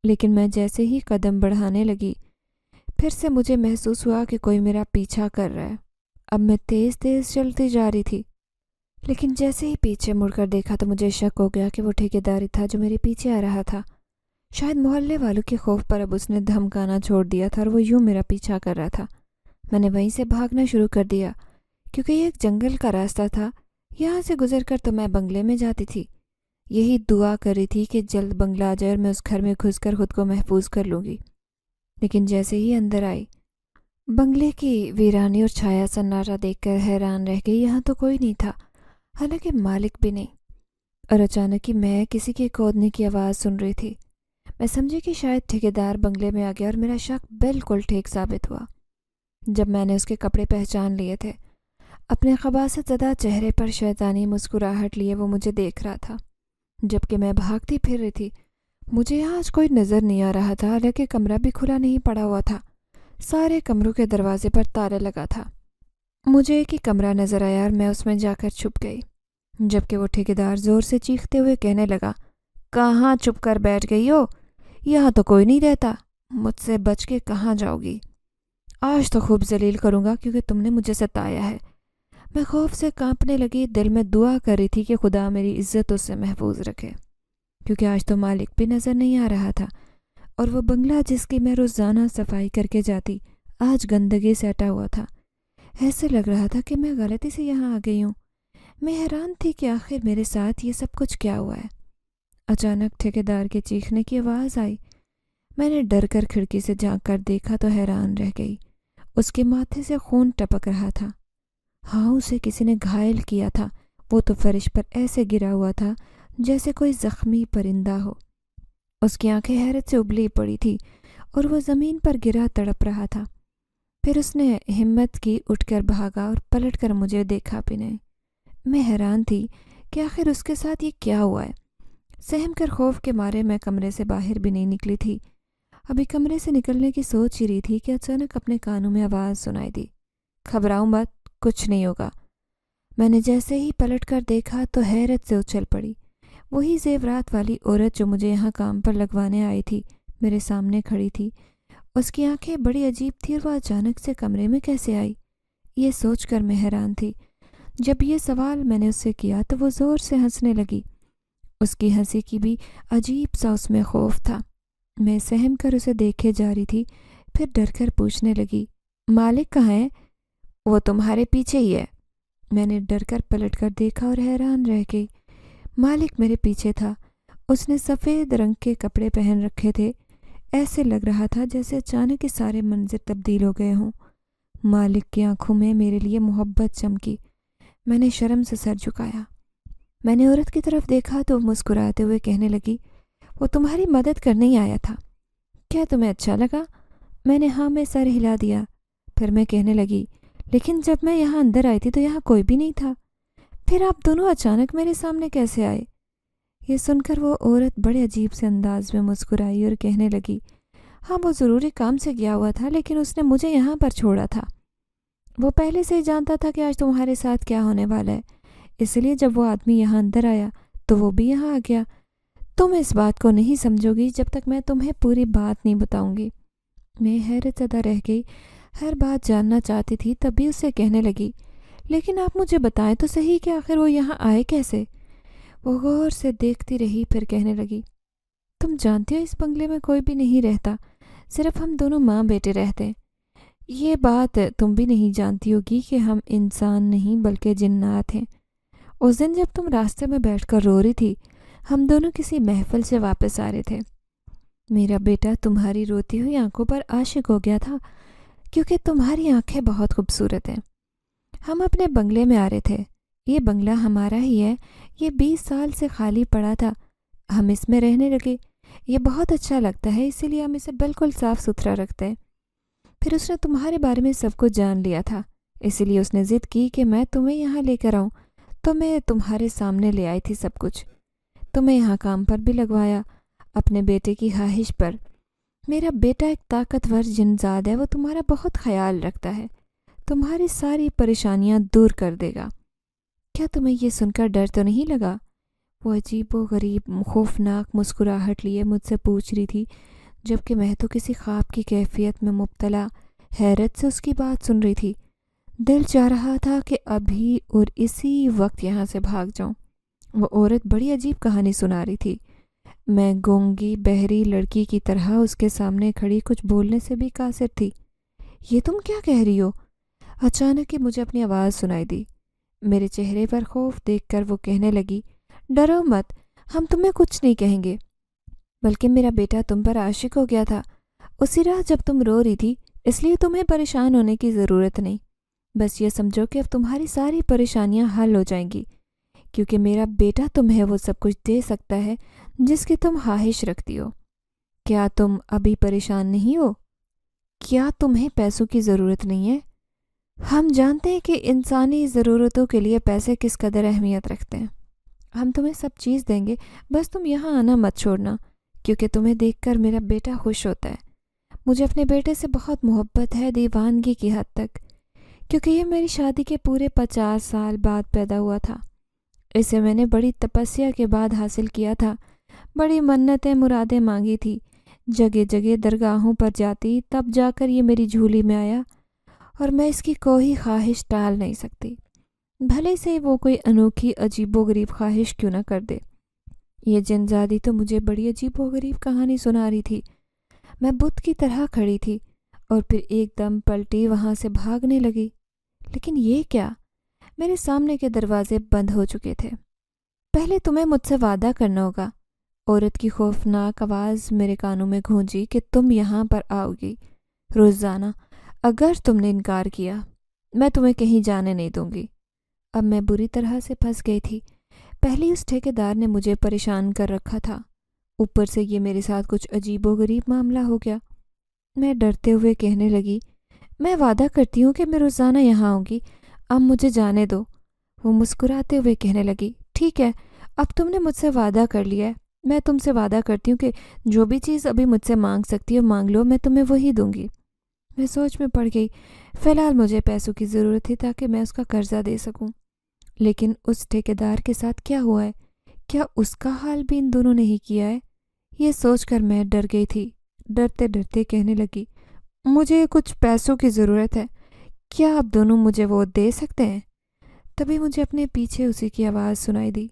لیکن میں جیسے ہی قدم بڑھانے لگی، پھر سے مجھے محسوس ہوا کہ کوئی میرا پیچھا کر رہا ہے۔ اب میں تیز تیز چلتی جا رہی تھی، لیکن جیسے ہی پیچھے مڑ کر دیکھا تو مجھے شک ہو گیا کہ وہ ٹھیکیدار ہی تھا جو میرے پیچھے آ رہا تھا۔ شاید محلے والوں کے خوف پر اب اس نے دھمکانا چھوڑ دیا تھا اور وہ یوں میرا پیچھا کر رہا تھا۔ میں نے وہیں سے بھاگنا شروع کر دیا، کیونکہ یہ ایک جنگل کا راستہ تھا۔ یہاں سے گزر کر تو میں بنگلے میں جاتی تھی۔ یہی دعا کر رہی تھی کہ جلد بنگلہ آ جائے اور میں اس گھر میں گھس کر خود کو محفوظ کر لوں گی۔ لیکن جیسے ہی اندر آئی، بنگلے کی ویرانی اور چھایا سناٹا دیکھ کر حیران رہ گئی۔ یہاں تو کوئی نہیں تھا، حالانکہ مالک بھی نہیں۔ اور اچانک ہی میں کسی کے کودنے کی آواز سن رہی تھی۔ میں سمجھی کہ شاید ٹھیکیدار بنگلے میں آ گیا اور میرا شک بالکل ٹھیک ثابت ہوا۔ جب میں نے اس کے کپڑے پہچان لیے تھے، اپنے خباثت زدہ چہرے پر شیطانی مسکراہٹ لیے وہ مجھے دیکھ رہا تھا، جبکہ میں بھاگتی پھر رہی تھی۔ مجھے یہاں آج کوئی نظر نہیں آ رہا تھا، حالانکہ کمرہ بھی کھلا نہیں پڑا ہوا تھا۔ سارے کمروں کے دروازے پر تالا لگا تھا۔ مجھے ایک ہی کمرہ نظر آیا اور میں اس میں جا کر چھپ گئی، جبکہ وہ ٹھیکیدار زور سے چیختے ہوئے کہنے لگا، کہاں چھپ کر بیٹھ گئی ہو؟ یہاں تو کوئی نہیں رہتا، مجھ سے بچ کے کہاں جاؤ گی؟ آج تو خوب ذلیل کروں گا کیونکہ تم نے مجھے ستایا ہے۔ میں خوف سے کانپنے لگی، دل میں دعا کر رہی تھی کہ خدا میری عزت اس سے محفوظ رکھے، کیونکہ آج تو مالک بھی نظر نہیں آ رہا تھا، اور وہ بنگلہ جس کی میں روزانہ صفائی کر کے جاتی آج گندگی سے اٹا ہوا تھا۔ ایسے لگ رہا تھا کہ میں غلطی سے یہاں آ گئی ہوں۔ میں حیران تھی کہ آخر میرے ساتھ یہ سب کچھ کیا ہوا ہے۔ اچانک ٹھیکیدار کے چیخنے کی آواز آئی۔ میں نے ڈر کر کھڑکی سے جھانک کر دیکھا تو حیران رہ گئی۔ اس کے ماتھے سے خون ٹپک رہا تھا۔ ہاں، اسے کسی نے گھائل کیا تھا۔ وہ تو فرش پر ایسے گرا ہوا تھا جیسے کوئی زخمی پرندہ ہو۔ اس کی آنکھیں حیرت سے ابلی پڑی تھی اور وہ زمین پر گرا تڑپ رہا تھا۔ پھر اس نے ہمت کی، اٹھ کر بھاگا اور پلٹ کر مجھے دیکھا بھی نہیں۔ میں حیران تھی کہ آخر اس کے ساتھ یہ کیا ہوا ہے۔ سہم کر خوف کے مارے میں کمرے سے باہر بھی نہیں نکلی تھی۔ ابھی کمرے سے نکلنے کی سوچ ہی رہی تھی کہ اچانک اپنے کانوں میں آواز سنائی دی، گھبراؤ مت، کچھ نہیں ہوگا۔ میں نے جیسے ہی پلٹ کر دیکھا تو حیرت سے اچھل پڑی۔ وہی زیورات والی عورت جو مجھے یہاں کام پر لگوانے آئی تھی میرے سامنے کھڑی تھی۔ اس کی آنکھیں بڑی عجیب تھی اور وہ اچانک سے کمرے میں کیسے آئی، یہ سوچ کر میں حیران تھی۔ جب یہ سوال میں نے اس سے کیا تو وہ زور سے ہنسنے لگی۔ اس کی ہنسی کی بھی عجیب سا اس میں خوف تھا۔ میں سہم کر اسے دیکھے جا رہی تھی، پھر ڈر کر پوچھنے لگی، مالک کہاں ہے؟ وہ تمہارے پیچھے ہی ہے۔ میں نے ڈر کر پلٹ کر دیکھا اور حیران رہ گئی۔ مالک میرے پیچھے تھا۔ اس نے سفید رنگ کے کپڑے پہن رکھے تھے۔ ایسے لگ رہا تھا جیسے اچانک کے سارے منظر تبدیل ہو گئے ہوں۔ مالک کی آنکھوں میں میرے لیے محبت چمکی۔ میں نے شرم سے سر جھکایا۔ میں نے عورت کی طرف دیکھا تو مسکراتے ہوئے کہنے لگی، وہ تمہاری مدد کرنے ہی آیا تھا، کیا تمہیں اچھا لگا؟ میں نے ہاں میں سر ہلا دیا۔ پھر میں کہنے لگی، لیکن جب میں یہاں اندر آئی تھی تو یہاں کوئی بھی نہیں تھا، پھر آپ دونوں اچانک میرے سامنے کیسے آئے؟ یہ سن کر وہ عورت بڑے عجیب سے انداز میں مسکرائی اور کہنے لگی، ہاں وہ ضروری کام سے گیا ہوا تھا، لیکن اس نے مجھے یہاں پر چھوڑا تھا۔ وہ پہلے سے ہی جانتا تھا کہ آج تمہارے ساتھ کیا ہونے والا ہے، اس لیے جب وہ آدمی یہاں اندر آیا تو وہ بھی یہاں آ گیا۔ تم اس بات کو نہیں سمجھو گی جب تک میں تمہیں پوری بات نہیں بتاؤں گی۔ میں حیرت زدہ رہ گئی، ہر بات جاننا چاہتی تھی، تبھی اسے کہنے لگی، لیکن آپ مجھے بتائیں تو صحیح کہ آخر وہ یہاں آئے کیسے؟ وہ غور سے دیکھتی رہی، پھر کہنے لگی، تم جانتی ہو اس بنگلے میں کوئی بھی نہیں رہتا، صرف ہم دونوں ماں بیٹے رہتے ہیں۔ یہ بات تم بھی نہیں جانتی ہوگی کہ ہم انسان نہیں بلکہ جنات ہیں۔ اس دن جب تم راستے میں بیٹھ کر رو رہی تھی، ہم دونوں کسی محفل سے واپس آ رہے تھے۔ میرا بیٹا تمہاری روتی ہوئی آنکھوں پر عاشق ہو گیا تھا کیونکہ تمہاری آنکھیں بہت خوبصورت ہیں۔ ہم اپنے بنگلے میں آ رہے تھے۔ یہ بنگلہ ہمارا ہی ہے، یہ 20 سال سے خالی پڑا تھا، ہم اس میں رہنے لگے۔ یہ بہت اچھا لگتا ہے، اسی لیے ہم اسے بالکل صاف ستھرا رکھتے ہیں۔ پھر اس نے تمہارے بارے میں سب کچھ جان لیا تھا، اسی لیے اس نے ضد کی کہ میں تمہیں یہاں لے کر آؤں، تو میں تمہارے سامنے لے آئی تھی سب کچھ۔ تمہیں یہاں کام پر بھی لگوایا، اپنے بیٹے کی خواہش پر۔ میرا بیٹا ایک طاقتور جنزاد ہے، وہ تمہارا بہت خیال رکھتا ہے، تمہاری ساری پریشانیاں دور کر دے گا۔ کیا تمہیں یہ سن کر ڈر تو نہیں لگا؟ وہ عجیب و غریب خوفناک مسکراہٹ لیے مجھ سے پوچھ رہی تھی، جبکہ میں تو کسی خواب کی کیفیت میں مبتلا حیرت سے اس کی بات سن رہی تھی۔ دل چاہ رہا تھا کہ ابھی اور اسی وقت یہاں سے بھاگ جاؤں۔ وہ عورت بڑی عجیب کہانی سنا رہی تھی۔ میں گونگی بہری لڑکی کی طرح اس کے سامنے کھڑی کچھ بولنے سے بھی قاصر تھی۔ یہ تم کیا کہہ رہی ہو؟ اچانک ہی مجھے اپنی آواز سنائی دی۔ میرے چہرے پر خوف دیکھ کر وہ کہنے لگی، ڈرو مت، ہم تمہیں کچھ نہیں کہیں گے، بلکہ میرا بیٹا تم پر عاشق ہو گیا تھا اسی رات جب تم رو رہی تھی، اس لیے تمہیں پریشان ہونے کی ضرورت نہیں۔ بس یہ سمجھو کہ اب تمہاری ساری پریشانیاں حل ہو جائیں گی، کیونکہ میرا بیٹا تمہیں وہ سب کچھ دے سکتا ہے جس کی تم خواہش رکھتی ہو۔ کیا تم ابھی پریشان نہیں ہو؟ کیا تمہیں پیسوں کی ضرورت نہیں ہے؟ ہم جانتے ہیں کہ انسانی ضرورتوں کے لیے پیسے کس قدر اہمیت رکھتے ہیں۔ ہم تمہیں سب چیز دیں گے، بس تم یہاں آنا مت چھوڑنا، کیونکہ تمہیں دیکھ کر میرا بیٹا خوش ہوتا ہے۔ مجھے اپنے بیٹے سے بہت محبت ہے، دیوانگی کی حد تک، کیونکہ یہ میری شادی کے پورے 50 سال بعد پیدا ہوا تھا۔ اسے میں نے بڑی تپسیا کے بعد حاصل کیا تھا، بڑی منتیں مرادیں مانگی تھی، جگہ جگہ درگاہوں پر جاتی، تب جا کر یہ میری جھولی میں آیا، اور میں اس کی کوئی خواہش ٹال نہیں سکتی، بھلے سے وہ کوئی انوکھی عجیب و غریب خواہش کیوں نہ کر دے۔ یہ جنزادی تو مجھے بڑی عجیب و غریب کہانی سنا رہی تھی۔ میں بت کی طرح کھڑی تھی اور پھر ایک دم پلٹی وہاں سے بھاگنے لگی۔ لیکن یہ کیا؟ میرے سامنے کے دروازے بند ہو چکے تھے۔ پہلے تمہیں مجھ سے وعدہ کرنا ہوگا۔ عورت کی خوفناک آواز میرے کانوں میں گونجی کہ تم یہاں پر آؤ گی روزانہ۔ اگر تم نے انکار کیا، میں تمہیں کہیں جانے نہیں دوں گی۔ اب میں بری طرح سے پھنس گئی تھی۔ پہلے اس ٹھیکیدار نے مجھے پریشان کر رکھا تھا، اوپر سے یہ میرے ساتھ کچھ عجیب و غریب معاملہ ہو گیا۔ میں ڈرتے ہوئے کہنے لگی، میں وعدہ کرتی ہوں کہ میں روزانہ یہاں آؤں گی، اب مجھے جانے دو۔ وہ مسکراتے ہوئے کہنے لگی، ٹھیک ہے، اب تم نے مجھ سے وعدہ کر لیا ہے، میں تم سے وعدہ کرتی ہوں کہ جو بھی چیز ابھی مجھ سے مانگ سکتی ہو مانگ لو، میں تمہیں وہی دوں گی۔ میں سوچ میں پڑ گئی۔ فی الحال مجھے پیسوں کی ضرورت تھی تاکہ میں اس کا قرضہ دے سکوں، لیکن اس ٹھیکیدار کے ساتھ کیا ہوا ہے؟ کیا اس کا حال بھی ان دونوں نے ہی کیا ہے؟ یہ سوچ کر میں ڈر گئی تھی۔ ڈرتے ڈرتے کہنے لگی، مجھے کچھ پیسوں کی ضرورت ہے، کیا آپ دونوں مجھے وہ دے سکتے ہیں؟ تبھی مجھے اپنے پیچھے اسی کی آواز سنائی دی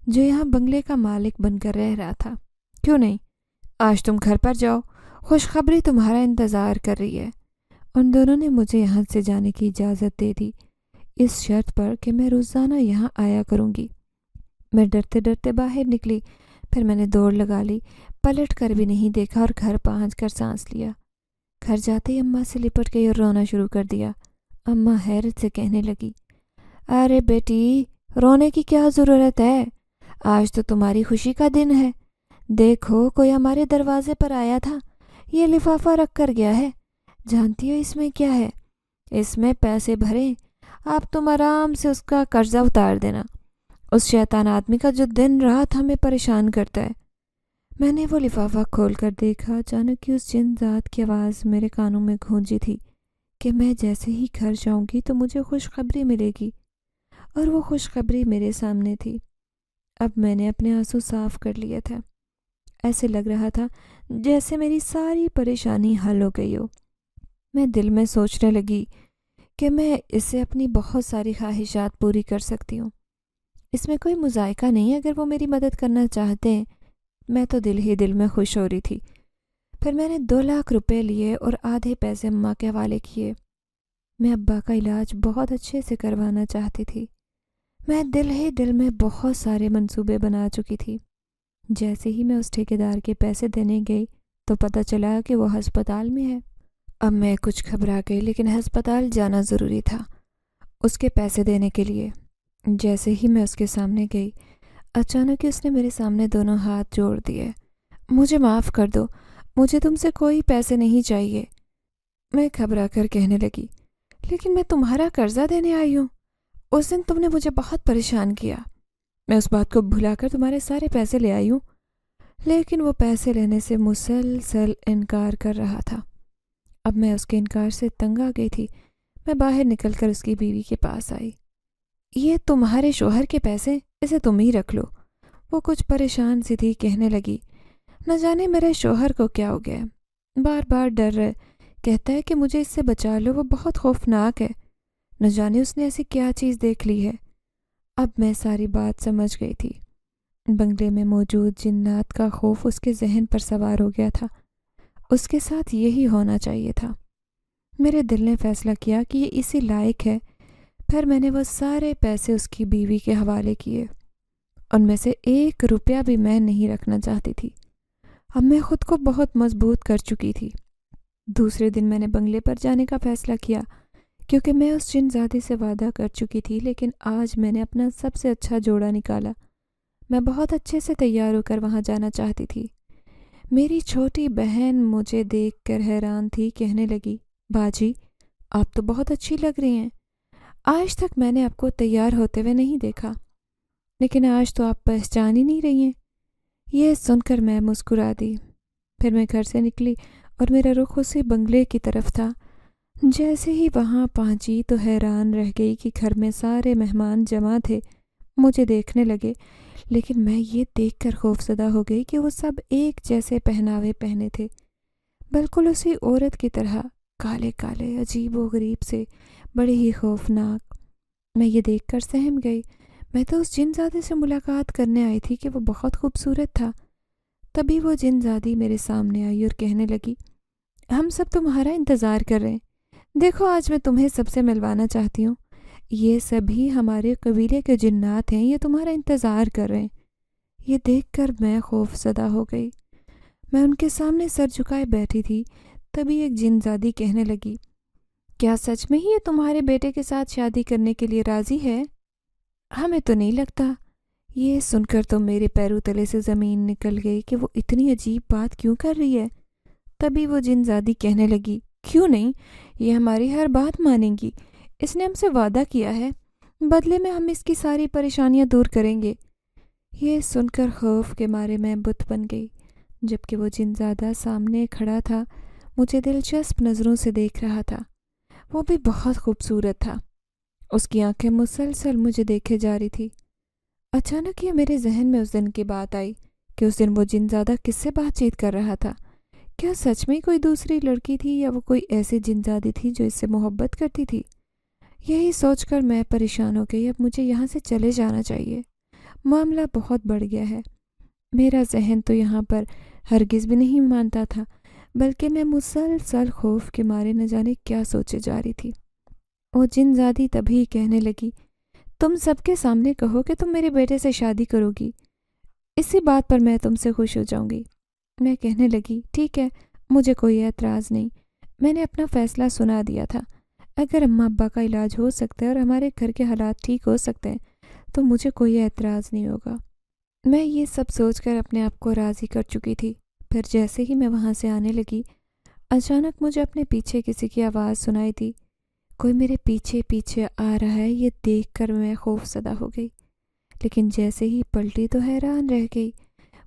جو یہاں بنگلے کا مالک بن کر رہ رہا تھا، کیوں نہیں، آج تم گھر پر جاؤ، خوشخبری تمہارا انتظار کر رہی ہے۔ ان دونوں نے مجھے یہاں سے جانے کی اجازت دے دی، اس شرط پر کہ میں روزانہ یہاں آیا کروں گی۔ میں ڈرتے ڈرتے باہر نکلی، پھر میں نے دوڑ لگا لی، پلٹ کر بھی نہیں دیکھا اور گھر پہنچ کر سانس لیا۔ گھر جاتے ہی اماں سے لپٹ گئی اور رونا شروع کر دیا۔ اماں حیرت سے کہنے لگی، ارے بیٹی، رونے کی کیا ضرورت ہے؟ آج تو تمہاری خوشی کا دن ہے۔ دیکھو، کوئی ہمارے دروازے پر آیا تھا، یہ لفافہ رکھ کر گیا ہے، جانتی ہو اس میں کیا ہے؟ اس میں پیسے بھرے، آپ تم آرام سے اس کا قرضہ اتار دینا، اس شیطان آدمی کا جو دن رات ہمیں پریشان کرتا ہے۔ میں نے وہ لفافہ کھول کر دیکھا، اچانک کی اس جن ذات کی آواز میرے کانوں میں گونجی تھی کہ میں جیسے ہی گھر جاؤں گی تو مجھے خوشخبری ملے گی، اور وہ خوشخبری میرے سامنے تھی۔ اب میں نے اپنے آنسو صاف کر لیے تھے، ایسے لگ رہا تھا جیسے میری ساری پریشانی حل ہو گئی ہو۔ میں دل میں سوچنے لگی کہ میں اسے اپنی بہت ساری خواہشات پوری کر سکتی ہوں۔ اس میں کوئی مذائقہ نہیں، اگر وہ میری مدد کرنا چاہتے ہیں۔ میں تو دل ہی دل میں خوش ہو رہی تھی۔ پھر میں نے 2 لاکھ روپے لیے اور آدھے پیسے اماں کے حوالے کیے۔ میں ابا کا علاج بہت اچھے سے کروانا چاہتی تھی۔ میں دل ہی دل میں بہت سارے منصوبے بنا چکی تھی۔ جیسے ہی میں اس ٹھیکیدار کے پیسے دینے گئی تو پتہ چلا کہ وہ ہسپتال میں ہے۔ اب میں کچھ گھبرا گئی، لیکن ہسپتال جانا ضروری تھا اس کے پیسے دینے کے لیے۔ جیسے ہی میں اس کے سامنے گئی، اچانک ہی اس نے میرے سامنے دونوں ہاتھ جوڑ دیے۔ مجھے معاف کر دو، مجھے تم سے کوئی پیسے نہیں چاہیے، میں گھبرا کر کہنے لگی۔ لیکن میں تمہارا قرضہ دینے آئی ہوں، اس دن تم نے مجھے بہت پریشان کیا، میں اس بات کو بھلا کر تمہارے سارے پیسے لے آئی ہوں۔ لیکن وہ پیسے لینے سے مسلسل انکار کر رہا تھا۔ اب میں اس کے انکار سے تنگ آ گئی تھی۔ میں باہر نکل کر اس کی بیوی کے پاس آئی۔ یہ تمہارے شوہر کے پیسے، اسے تم ہی رکھ لو، وہ کچھ پریشان سی تھی، کہنے لگی۔ نہ جانے میرے شوہر کو کیا ہو گیا، بار بار ڈر رہے، کہتا ہے کہ مجھے اس سے بچا لو، وہ بہت خوفناک ہے، نہ جانے اس نے ایسی کیا چیز دیکھ لی ہے۔ اب میں ساری بات سمجھ گئی تھی۔ بنگلے میں موجود جنات کا خوف اس کے ذہن پر سوار ہو گیا تھا۔ اس کے ساتھ یہی ہونا چاہیے تھا۔ میرے دل نے فیصلہ کیا کہ یہ اسی لائق ہے۔ پھر میں نے وہ سارے پیسے اس کی بیوی کے حوالے کیے۔ ان میں سے 1 روپیہ بھی میں نہیں رکھنا چاہتی تھی۔ اب میں خود کو بہت مضبوط کر چکی تھی۔ دوسرے دن میں نے بنگلے پر جانے کا فیصلہ کیا، کیونکہ میں اس جن زادی سے وعدہ کر چکی تھی، لیکن آج میں نے اپنا سب سے اچھا جوڑا نکالا۔ میں بہت اچھے سے تیار ہو کر وہاں جانا چاہتی تھی۔ میری چھوٹی بہن مجھے دیکھ کر حیران تھی، کہنے لگی، باجی آپ تو بہت اچھی لگ رہی ہیں، آج تک میں نے آپ کو تیار ہوتے ہوئے نہیں دیکھا، لیکن آج تو آپ پہچان ہی نہیں رہی ہیں۔ یہ سن کر میں مسکرا دی۔ پھر میں گھر سے نکلی اور میرا رخ اسی بنگلے کی طرف تھا۔ جیسے ہی وہاں پہنچی تو حیران رہ گئی کہ گھر میں سارے مہمان جمع تھے، مجھے دیکھنے لگے، لیکن میں یہ دیکھ کر خوفزدہ ہو گئی کہ وہ سب ایک جیسے پہناوے پہنے تھے، بالکل اسی عورت کی طرح، کالے کالے، عجیب و غریب سے، بڑے ہی خوفناک۔ میں یہ دیکھ کر سہم گئی۔ میں تو اس جن زادی سے ملاقات کرنے آئی تھی کہ وہ بہت خوبصورت تھا۔ تبھی وہ جن زادی میرے سامنے آئی اور کہنے لگی، ہم سب تمہارا انتظار کر رہے ہیں، دیکھو آج میں تمہیں سب سے ملوانا چاہتی ہوں، یہ سبھی ہمارے قبیلے کے جنات ہیں، یہ تمہارا انتظار کر رہے ہیں۔ یہ دیکھ کر میں خوف زدہ ہو گئی۔ میں ان کے سامنے سر جھکائے بیٹھی تھی، تبھی ایک جن زادی کہنے لگی، کیا سچ میں ہی یہ تمہارے بیٹے کے ساتھ شادی کرنے کے لیے راضی ہے؟ ہمیں تو نہیں لگتا۔ یہ سن کر تو میرے پیروں تلے سے زمین نکل گئی کہ وہ اتنی عجیب بات کیوں کر رہی ہے۔ تبھی وہ جن زادی کہنے لگی، کیوں نہیں، یہ ہماری ہر بات مانیں گی، اس نے ہم سے وعدہ کیا ہے، بدلے میں ہم اس کی ساری پریشانیاں دور کریں گے۔ یہ سن کر خوف کے مارے میں بت بن گئی، جبکہ وہ جن زادہ سامنے کھڑا تھا، مجھے دلچسپ نظروں سے دیکھ رہا تھا۔ وہ بھی بہت خوبصورت تھا، اس کی آنکھیں مسلسل مجھے دیکھے جا رہی تھی۔ اچانک یہ میرے ذہن میں اس دن کی بات آئی کہ اس دن وہ جن زادہ کس سے بات چیت کر رہا تھا۔ کیا سچ میں کوئی دوسری لڑکی تھی یا وہ کوئی ایسی جن زادی تھی جو اس سے محبت کرتی تھی؟ یہی سوچ کر میں پریشان ہو گئی۔ اب مجھے یہاں سے چلے جانا چاہیے، معاملہ بہت بڑھ گیا ہے۔ میرا ذہن تو یہاں پر ہرگز بھی نہیں مانتا تھا، بلکہ میں مسلسل خوف کے مارے نہ جانے کیا سوچے جا رہی تھی۔ وہ جن زادی تبھی کہنے لگی، تم سب کے سامنے کہو کہ تم میرے بیٹے سے شادی کرو گی، اسی بات پر میں تم سے خوش ہو جاؤں گی۔ میں کہنے لگی، ٹھیک ہے، مجھے کوئی اعتراض نہیں، میں نے اپنا فیصلہ سنا دیا تھا، اگر اماں ابا کا علاج ہو سکتا ہے اور ہمارے گھر کے حالات ٹھیک ہو سکتے ہیں تو مجھے کوئی اعتراض نہیں ہوگا۔ میں یہ سب سوچ کر اپنے آپ کو راضی کر چکی تھی۔ پھر جیسے ہی میں وہاں سے آنے لگی، اچانک مجھے اپنے پیچھے کسی کی آواز سنائی دی۔ کوئی میرے پیچھے پیچھے آ رہا ہے، یہ دیکھ کر میں خوف زدہ ہو گئی، لیکن جیسے ہی پلٹی تو حیران رہ گئی۔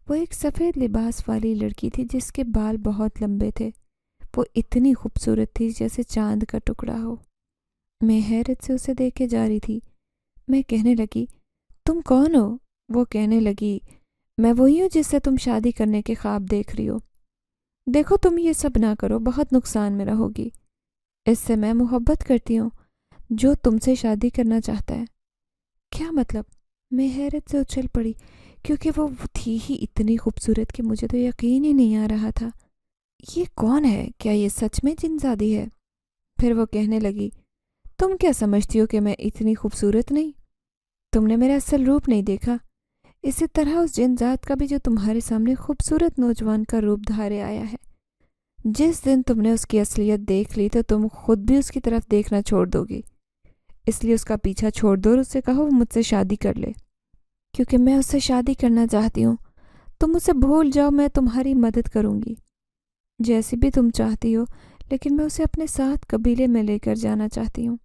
وہ ایک سفید لباس والی لڑکی تھی جس کے بال بہت لمبے تھے۔ وہ اتنی خوبصورت تھی جیسے چاند کا ٹکڑا ہو۔ میں حیرت سے اسے دیکھے جا رہی تھی۔ میں کہنے لگی، تم کون ہو؟ وہ کہنے لگی، میں وہی ہوں جس سے تم شادی کرنے کے خواب دیکھ رہی ہو۔ دیکھو تم یہ سب نہ کرو، بہت نقصان میں رہوگی، اس سے میں محبت کرتی ہوں جو تم سے شادی کرنا چاہتا ہے۔ کیا مطلب؟ میں حیرت سے اچھل پڑی کیونکہ وہ تھی ہی اتنی خوبصورت کہ مجھے تو یقین ہی نہیں آ رہا تھا۔ یہ کون ہے؟ کیا یہ سچ میں جن زادی ہے؟ پھر وہ کہنے لگی، تم کیا سمجھتی ہو کہ میں اتنی خوبصورت نہیں؟ تم نے میرا اصل روپ نہیں دیکھا۔ اسی طرح اس جن ذات کا بھی جو تمہارے سامنے خوبصورت نوجوان کا روپ دھارے آیا ہے، جس دن تم نے اس کی اصلیت دیکھ لی تو تم خود بھی اس کی طرف دیکھنا چھوڑ دو گی۔ اس لیے اس کا پیچھا چھوڑ دو اور اس سے کہو وہ مجھ سے شادی کر لے، کیونکہ میں اس سے شادی کرنا چاہتی ہوں۔ تم اسے بھول جاؤ، میں تمہاری مدد کروں گی جیسی بھی تم چاہتی ہو، لیکن میں اسے اپنے ساتھ قبیلے میں لے کر جانا چاہتی ہوں۔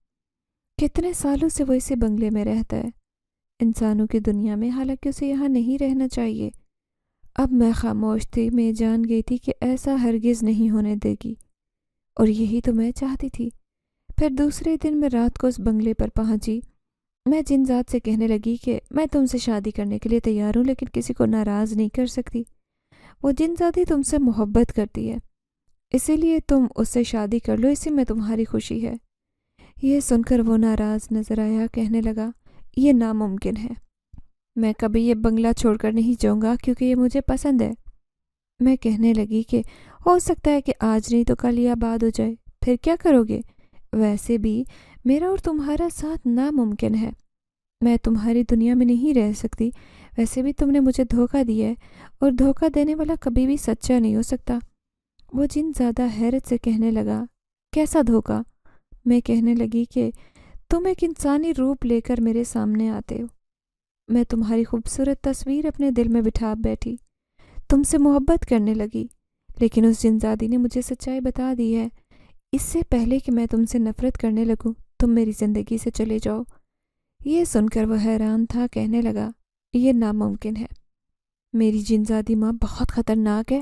کتنے سالوں سے وہ اسی بنگلے میں رہتا ہے، انسانوں کی دنیا میں، حالانکہ اسے یہاں نہیں رہنا چاہیے۔ اب میں خاموش تھی، میں جان گئی تھی کہ ایسا ہرگز نہیں ہونے دے گی، اور یہی تو میں چاہتی تھی۔ پھر دوسرے دن میں رات کو اس بنگلے پر پہنچی۔ میں جن ذات سے کہنے لگی کہ میں تم سے شادی کرنے کے لیے تیار ہوں، لیکن کسی کو ناراض نہیں کر سکتی۔ وہ جن ذاتی تم سے محبت کرتی ہے، اسی لیے تم اس سے شادی کر لو، اسی میں تمہاری خوشی ہے۔ یہ سن کر وہ ناراض نظر آیا، کہنے لگا، یہ ناممکن ہے، میں کبھی یہ بنگلہ چھوڑ کر نہیں جاؤں گا کیونکہ یہ مجھے پسند ہے۔ میں کہنے لگی کہ ہو سکتا ہے کہ آج نہیں تو کل یا بعد ہو جائے، پھر کیا کرو گے؟ ویسے بھی میرا اور تمہارا ساتھ ناممکن ہے، میں تمہاری دنیا میں نہیں رہ سکتی۔ ویسے بھی تم نے مجھے دھوکہ دیا ہے، اور دھوکہ دینے والا کبھی بھی سچا نہیں ہو سکتا۔ وہ جن زیادہ حیرت سے کہنے لگا، کیسا دھوکہ؟ میں کہنے لگی کہ تم ایک انسانی روپ لے کر میرے سامنے آتے ہو، میں تمہاری خوبصورت تصویر اپنے دل میں بٹھا بیٹھی، تم سے محبت کرنے لگی، لیکن اس جن زادی نے مجھے سچائی بتا دی ہے۔ اس سے پہلے کہ میں تم سے نفرت کرنے لگوں، تم میری زندگی سے چلے جاؤ۔ یہ سن کر وہ حیران تھا، کہنے لگا، یہ ناممکن ہے، میری جن زادی ماں بہت خطرناک ہے،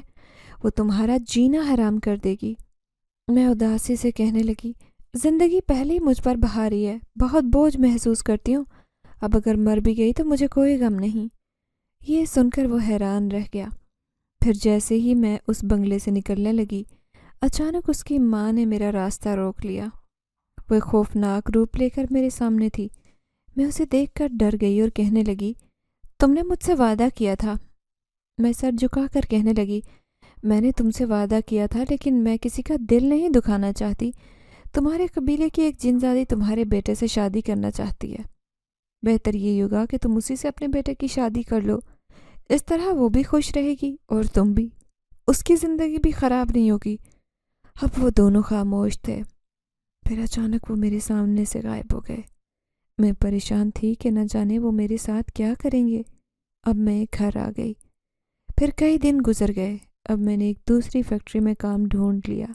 وہ تمہارا جینا حرام کر دے گی۔ میں اداسی سے کہنے لگی، زندگی پہلے ہی مجھ پر بھاری ہے، بہت بوجھ محسوس کرتی ہوں، اب اگر مر بھی گئی تو مجھے کوئی غم نہیں۔ یہ سن کر وہ حیران رہ گیا۔ پھر جیسے ہی میں اس بنگلے سے نکلنے لگی، اچانک اس کی ماں نے میرا راستہ روک لیا۔ وہ خوفناک روپ لے کر میرے سامنے تھی۔ میں اسے دیکھ کر ڈر گئی اور کہنے لگی، تم نے مجھ سے وعدہ کیا تھا۔ میں سر جھکا کر کہنے لگی، میں نے تم سے وعدہ کیا تھا، لیکن میں کسی کا دل نہیں دکھانا چاہتی۔ تمہارے قبیلے کی ایک جن زادی تمہارے بیٹے سے شادی کرنا چاہتی ہے، بہتر یہ ہوگا کہ تم اسی سے اپنے بیٹے کی شادی کر لو، اس طرح وہ بھی خوش رہے گی اور تم بھی، اس کی زندگی بھی خراب نہیں ہوگی۔ اب وہ دونوں خاموش تھے، پھر اچانک وہ میرے سامنے سے غائب ہو گئے۔ میں پریشان تھی کہ نہ جانے وہ میرے ساتھ کیا کریں گے۔ اب میں ایک گھر آ گئی۔ پھر کئی دن گزر گئے۔ اب میں نے ایک دوسری فیکٹری میں کام ڈھونڈ لیا۔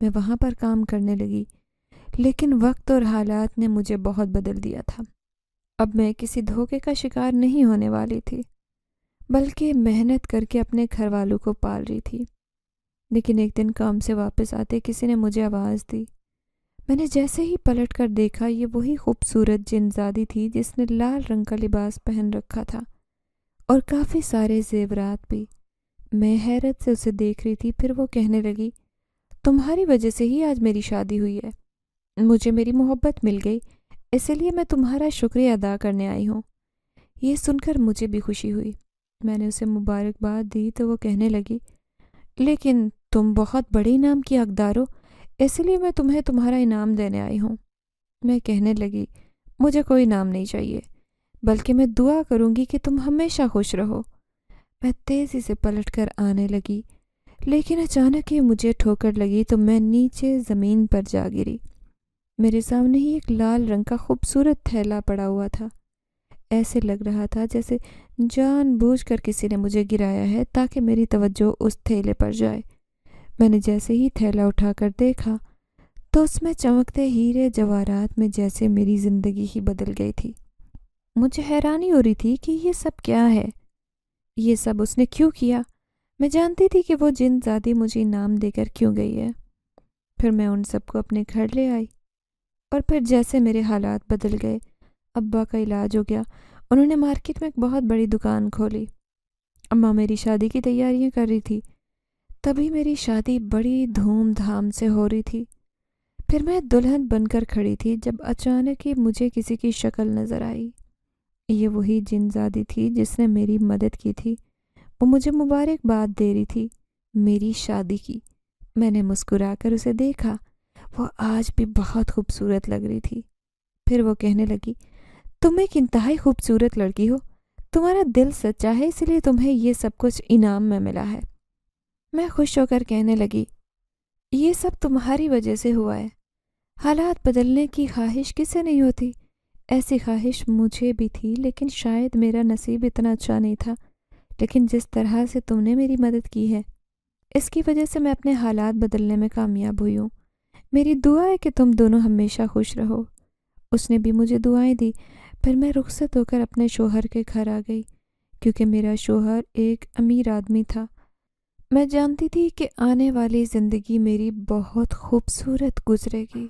میں وہاں پر کام کرنے لگی، لیکن وقت اور حالات نے مجھے بہت بدل دیا تھا۔ اب میں کسی دھوکے کا شکار نہیں ہونے والی تھی، بلکہ محنت کر کے اپنے گھر والوں کو پال رہی تھی۔ لیکن ایک دن کام سے واپس آتے کسی نے مجھے آواز دی۔ میں نے جیسے ہی پلٹ کر دیکھا، یہ وہی خوبصورت جن زادی تھی جس نے لال رنگ کا لباس پہن رکھا تھا اور کافی سارے زیورات بھی۔ میں حیرت سے اسے دیکھ رہی تھی۔ پھر وہ کہنے لگی، تمہاری وجہ سے ہی آج میری شادی ہوئی ہے، مجھے میری محبت مل گئی، اسی لیے میں تمہارا شکریہ ادا کرنے آئی ہوں۔ یہ سن کر مجھے بھی خوشی ہوئی۔ میں نے اسے مبارکباد دی تو وہ کہنے لگی، لیکن تم بہت بڑے انعام کی حقدار ہو، اسی لیے میں تمہیں تمہارا انعام دینے آئی ہوں۔ میں کہنے لگی، مجھے کوئی انعام نہیں چاہیے، بلکہ میں دعا کروں گی کہ تم ہمیشہ خوش رہو۔ میں تیزی سے پلٹ کر آنے لگی، لیکن اچانک ہی مجھے ٹھوکر لگی تو میں نیچے زمین پر جا گری۔ میرے سامنے ہی ایک لال رنگ کا خوبصورت تھیلا پڑا ہوا تھا۔ ایسے لگ رہا تھا جیسے جان بوجھ کر کسی نے مجھے گرایا ہے تاکہ میری توجہ اس تھیلے پر جائے۔ میں نے جیسے ہی تھیلا اٹھا کر دیکھا تو اس میں چمکتے ہیرے جواہرات میں جیسے میری زندگی ہی بدل گئی تھی۔ مجھے حیرانی ہو رہی تھی کہ یہ سب کیا ہے، یہ سب اس نے کیوں کیا۔ میں جانتی تھی کہ وہ جن زادی مجھے انعام دے کر کیوں گئی ہے۔ پھر میں ان سب کو اپنے گھر لے آئی، اور پھر جیسے میرے حالات بدل گئے، ابا کا علاج ہو گیا، انہوں نے مارکیٹ میں ایک بہت بڑی دکان کھولی۔ اماں میری شادی کی تیاریاں کر رہی تھی۔ تبھی میری شادی بڑی دھوم دھام سے ہو رہی تھی۔ پھر میں دلہن بن کر کھڑی تھی جب اچانک ہی مجھے کسی کی شکل نظر آئی۔ یہ وہی جنزادی تھی جس نے میری مدد کی تھی۔ وہ مجھے مبارکباد دے رہی تھی میری شادی کی۔ میں نے مسکرا کر اسے دیکھا۔ وہ آج بھی بہت خوبصورت لگ رہی تھی۔ پھر وہ کہنے لگی، تم ایک انتہائی خوبصورت لڑکی ہو۔ تمہارا دل سچا ہے، اس لیے تمہیں یہ سب کچھ انعام میں ملا ہے۔ میں خوش ہو کر کہنے لگی، یہ سب تمہاری وجہ سے ہوا ہے۔ حالات بدلنے کی خواہش کسے نہیں ہوتی؟ ایسی خواہش مجھے بھی تھی، لیکن شاید میرا نصیب اتنا اچھا نہیں تھا۔ لیکن جس طرح سے تم نے میری مدد کی ہے، اس کی وجہ سے میں اپنے حالات بدلنے میں کامیاب ہوئی ہوں۔ میری دعا ہے کہ تم دونوں ہمیشہ خوش رہو۔ اس نے بھی مجھے دعائیں دی۔ پھر میں رخصت ہو کر اپنے شوہر کے گھر آ گئی، کیونکہ میرا شوہر ایک امیر آدمی تھا۔ میں جانتی تھی کہ آنے والی زندگی میری بہت خوبصورت گزرے گی۔